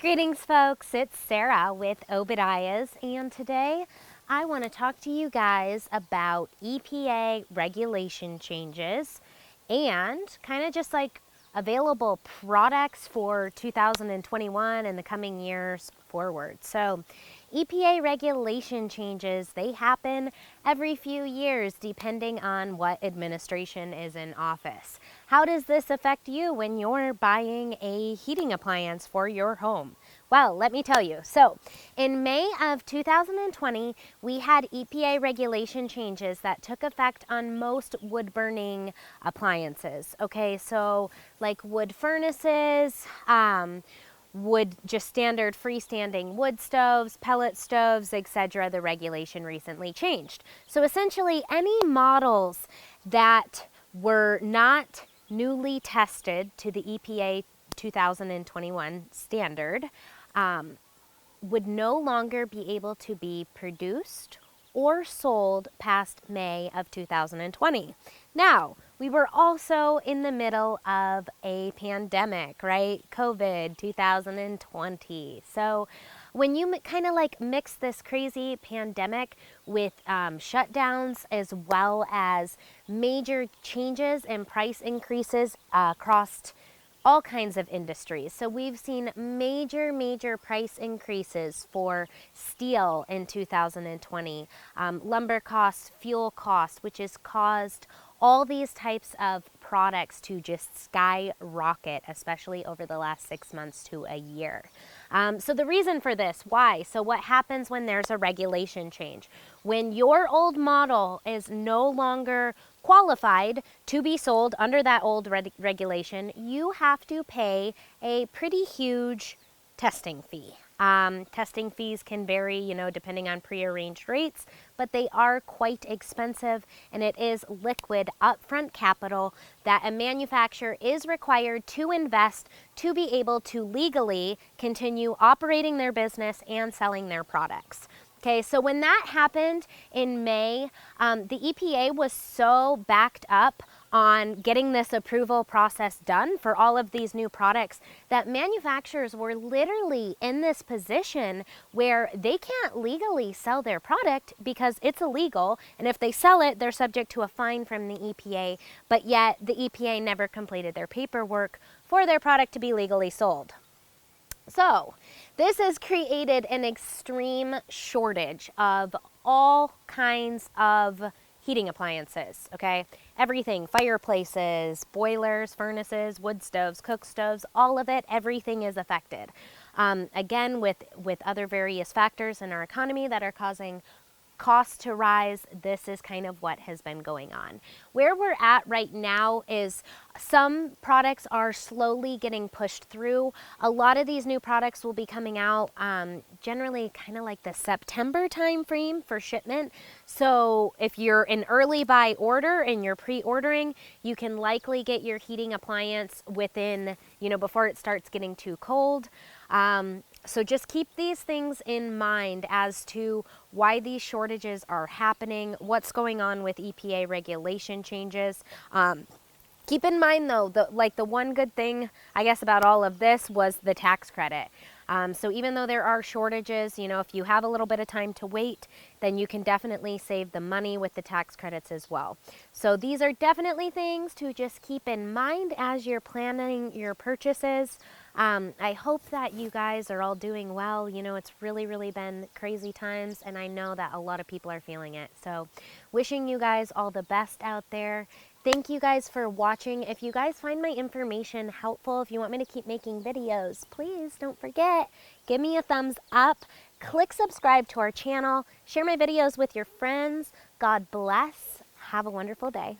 Greetings, folks. It's Sarah with Obadiah's, and today I want to talk to you guys about EPA regulation changes and kind of just like available products for 2021 and the coming years forward. So EPA regulation changes, they happen every few years depending on what administration is in office. How does this affect you when you're buying a heating appliance for your home? Well, let me tell you. So in May of 2020, we had EPA regulation changes that took effect on most wood burning appliances. Okay, so like wood furnaces, wood, just standard freestanding wood stoves, pellet stoves, etc. The regulation recently changed. So essentially any models that were not newly tested to the EPA 2021 standard would no longer be able to be produced or sold past May of 2020. Now, we were also in the middle of a pandemic, right? COVID 2020. So when you kind of like mix this crazy pandemic with shutdowns as well as major changes and price increases across all kinds of industries. So we've seen major price increases for steel in 2020, lumber costs, fuel costs, which has caused all these types of products to just skyrocket, especially over the last 6 months to a year. So the reason for this, why? So what happens when there's a regulation change? When your old model is no longer qualified to be sold under that old regulation, you have to pay a pretty huge testing fee. Testing fees can vary, depending on prearranged rates, but they are quite expensive, and it is liquid upfront capital that a manufacturer is required to invest to be able to legally continue operating their business and selling their products. Okay, so when that happened in May, the EPA was so backed up on getting this approval process done for all of these new products that manufacturers were literally in this position where they can't legally sell their product because it's illegal, and if they sell it, they're subject to a fine from the EPA, but yet the EPA never completed their paperwork for their product to be legally sold. So this has created an extreme shortage of all kinds of heating appliances, okay? Everything, fireplaces, boilers, furnaces, wood stoves, cook stoves, all of it, everything is affected. Again, with other various factors in our economy that are causing costs to rise, this is kind of what has been going on. Where we're at right now is some products are slowly getting pushed through. A lot of these new products will be coming out generally kind of like the September time frame for shipment. So if you're an early buy order and you're pre-ordering, you can likely get your heating appliance within, before it starts getting too cold. So just keep these things in mind as to why these shortages are happening, what's going on with EPA regulation changes. Keep in mind though, the one good thing I guess about all of this was the tax credit. So even though there are shortages, if you have a little bit of time to wait, then you can definitely save the money with the tax credits as well. So these are definitely things to just keep in mind as you're planning your purchases. I hope that you guys are all doing well. It's really been crazy times, and I know that a lot of people are feeling it. So wishing you guys all the best out there. Thank you guys for watching. If you guys find my information helpful, if you want me to keep making videos, please don't forget, give me a thumbs up, click subscribe to our channel, share my videos with your friends. God bless. Have a wonderful day.